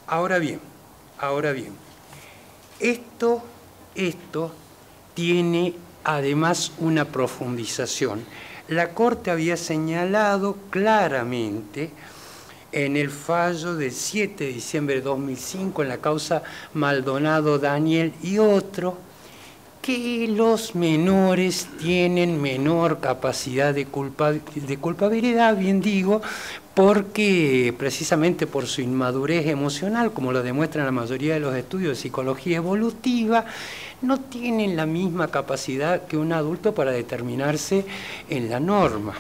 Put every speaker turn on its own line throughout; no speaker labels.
Ahora bien, esto tiene además una profundización. La Corte había señalado claramente en el fallo del 7 de diciembre de 2005, en la causa Maldonado, Daniel y otro, que los menores tienen menor capacidad de culpabilidad, bien digo, porque precisamente por su inmadurez emocional, como lo demuestran la mayoría de los estudios de psicología evolutiva, no tienen la misma capacidad que un adulto para determinarse en la norma.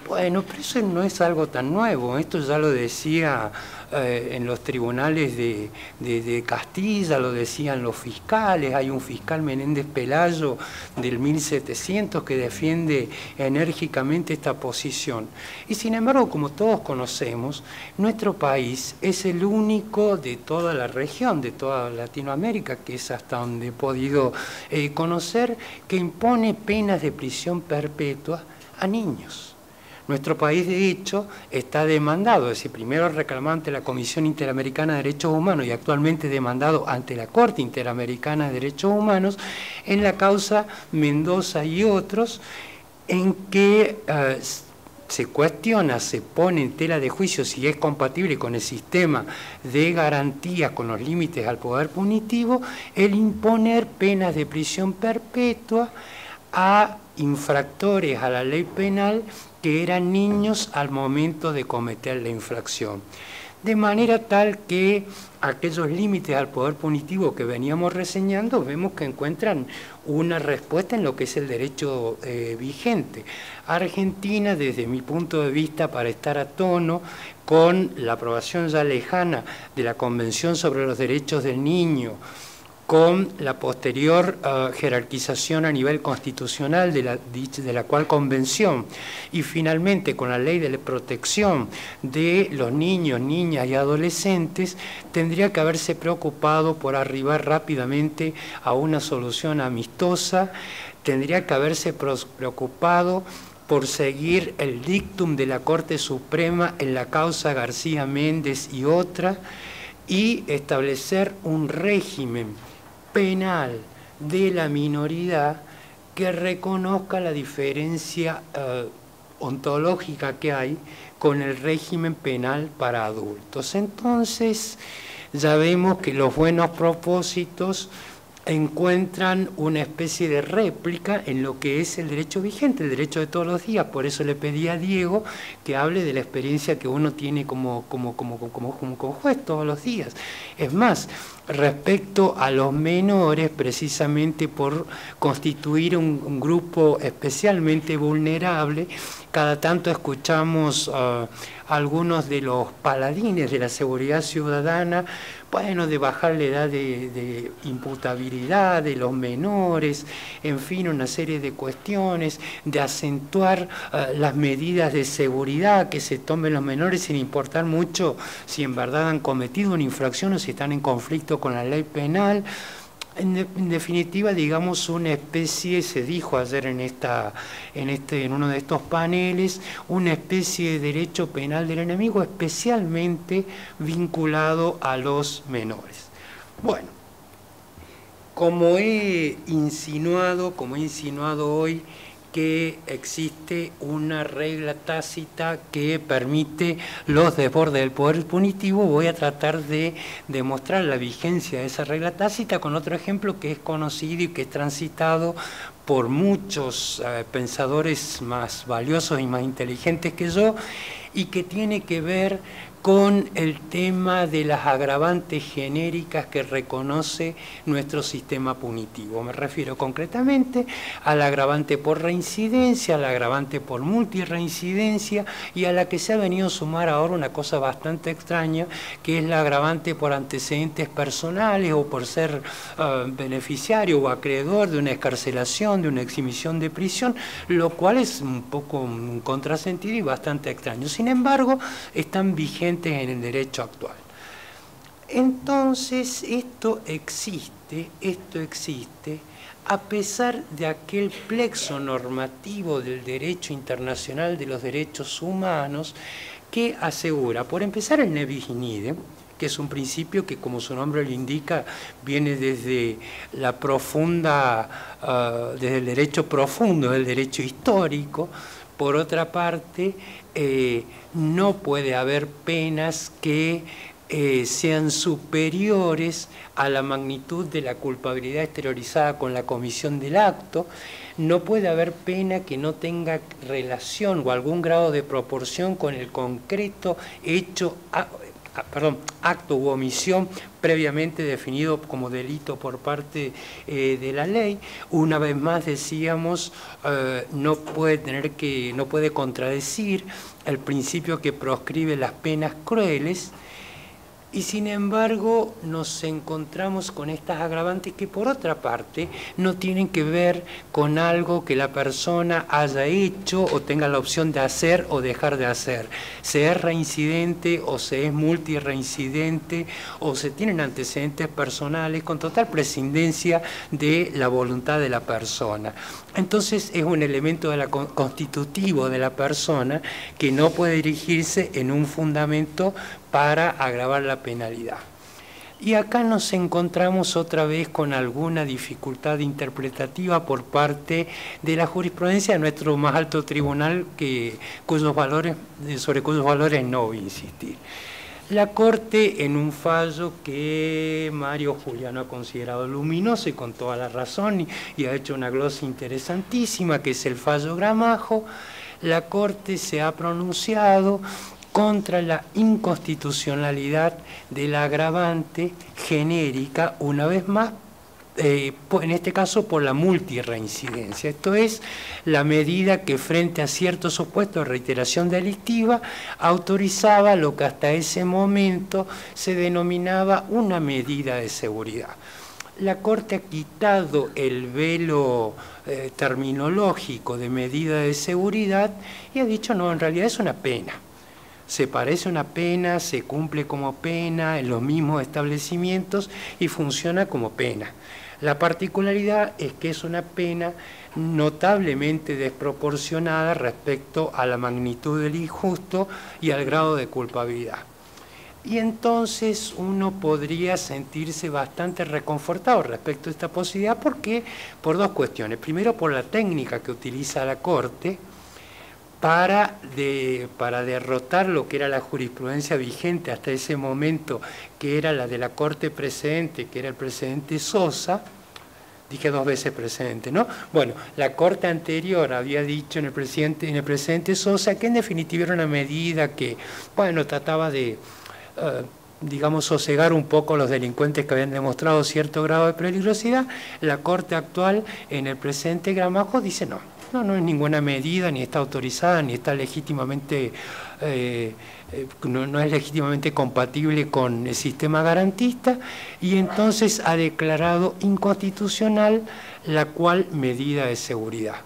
Bueno, pero eso no es algo tan nuevo, esto ya lo decía en los tribunales de Castilla, lo decían los fiscales, hay un fiscal Menéndez Pelayo del 1700 que defiende enérgicamente esta posición. Y sin embargo, como todos conocemos, nuestro país es el único de toda la región, de toda Latinoamérica, que es hasta donde he podido conocer, que impone penas de prisión perpetua a niños. Nuestro país, de hecho, está demandado, es decir, primero reclamado ante la Comisión Interamericana de Derechos Humanos y actualmente demandado ante la Corte Interamericana de Derechos Humanos en la causa Mendoza y otros, en que se cuestiona, se pone en tela de juicio si es compatible con el sistema de garantías, con los límites al poder punitivo, el imponer penas de prisión perpetua a infractores a la ley penal que eran niños al momento de cometer la infracción. De manera tal que aquellos límites al poder punitivo que veníamos reseñando, vemos que encuentran una respuesta en lo que es el derecho vigente. Argentina, desde mi punto de vista, para estar a tono con la aprobación ya lejana de la Convención sobre los Derechos del Niño, con la posterior jerarquización a nivel constitucional de la cual convención, y finalmente con la ley de protección de los niños, niñas y adolescentes, tendría que haberse preocupado por arribar rápidamente a una solución amistosa, tendría que haberse preocupado por seguir el dictum de la Corte Suprema en la causa García Méndez y otra, y establecer un régimen penal de la minoridad que reconozca la diferencia ontológica que hay con el régimen penal para adultos. Entonces, ya vemos que los buenos propósitos encuentran una especie de réplica en lo que es el derecho vigente, el derecho de todos los días. Por eso le pedí a Diego que hable de la experiencia que uno tiene como juez todos los días. Es más, respecto a los menores, precisamente por constituir un grupo especialmente vulnerable, cada tanto escuchamos algunos de los paladines de la seguridad ciudadana, bueno, de bajar la edad de imputabilidad de los menores, en fin, una serie de cuestiones, de acentuar las medidas de seguridad que se tomen los menores sin importar mucho si en verdad han cometido una infracción o si están en conflicto con la ley penal. En definitiva, digamos, una especie, se dijo ayer en uno de estos paneles, una especie de derecho penal del enemigo especialmente vinculado a los menores. Bueno, como he insinuado hoy, que existe una regla tácita que permite los desbordes del poder punitivo, voy a tratar de demostrar la vigencia de esa regla tácita con otro ejemplo que es conocido y que es transitado por muchos pensadores más valiosos y más inteligentes que yo, y que tiene que ver con el tema de las agravantes genéricas que reconoce nuestro sistema punitivo. Me refiero concretamente al agravante por reincidencia, al agravante por multirreincidencia y a la que se ha venido a sumar ahora una cosa bastante extraña, que es la agravante por antecedentes personales o por ser beneficiario o acreedor de una excarcelación, de una exhibición de prisión, lo cual es un poco un contrasentido y bastante extraño. Sin embargo, están vigentes en el derecho actual. Entonces, esto existe a pesar de aquel plexo normativo del derecho internacional de los derechos humanos que asegura, por empezar, el ne bis in idem, que es un principio que, como su nombre lo indica, viene desde la profunda, desde el derecho profundo, del derecho histórico. Por otra parte, no puede haber penas que sean superiores a la magnitud de la culpabilidad exteriorizada con la comisión del acto. No puede haber pena que no tenga relación o algún grado de proporción con el concreto hecho, acto u omisión previamente definido como delito por parte de la ley. Una vez más decíamos, no puede contradecir el principio que proscribe las penas crueles. Y sin embargo nos encontramos con estas agravantes que, por otra parte, no tienen que ver con algo que la persona haya hecho o tenga la opción de hacer o dejar de hacer. Se es reincidente o se es multireincidente o se tienen antecedentes personales con total prescindencia de la voluntad de la persona. Entonces es un elemento constitutivo de la persona que no puede dirigirse en un fundamento para agravar la penalidad. Y acá nos encontramos otra vez con alguna dificultad interpretativa por parte de la jurisprudencia de nuestro más alto tribunal, sobre cuyos valores no voy a insistir. La Corte, en un fallo que Mario Juliano ha considerado luminoso y con toda la razón, y ha hecho una glosa interesantísima, que es el fallo Gramajo, la Corte se ha pronunciado contra la inconstitucionalidad de la agravante genérica, una vez más, en este caso por la multirreincidencia. Esto es, la medida que frente a ciertos supuestos de reiteración delictiva autorizaba lo que hasta ese momento se denominaba una medida de seguridad. La Corte ha quitado el velo terminológico de medida de seguridad y ha dicho, no, en realidad es una pena. Se parece a una pena, se cumple como pena en los mismos establecimientos y funciona como pena. La particularidad es que es una pena notablemente desproporcionada respecto a la magnitud del injusto y al grado de culpabilidad. Y entonces uno podría sentirse bastante reconfortado respecto a esta posibilidad, porque por dos cuestiones. Primero, por la técnica que utiliza la Corte para derrotar lo que era la jurisprudencia vigente hasta ese momento, que era la de la Corte precedente, que era el precedente Sosa. Dije dos veces precedente, ¿no? Bueno, la Corte anterior había dicho en el precedente Sosa que en definitiva era una medida que, bueno, trataba de, digamos, sosegar un poco a los delincuentes que habían demostrado cierto grado de peligrosidad. La Corte actual, en el precedente Gramajo, dice no. No es ninguna medida, ni está autorizada, ni está legítimamente, no es legítimamente compatible con el sistema garantista, y entonces ha declarado inconstitucional la cual medida de seguridad.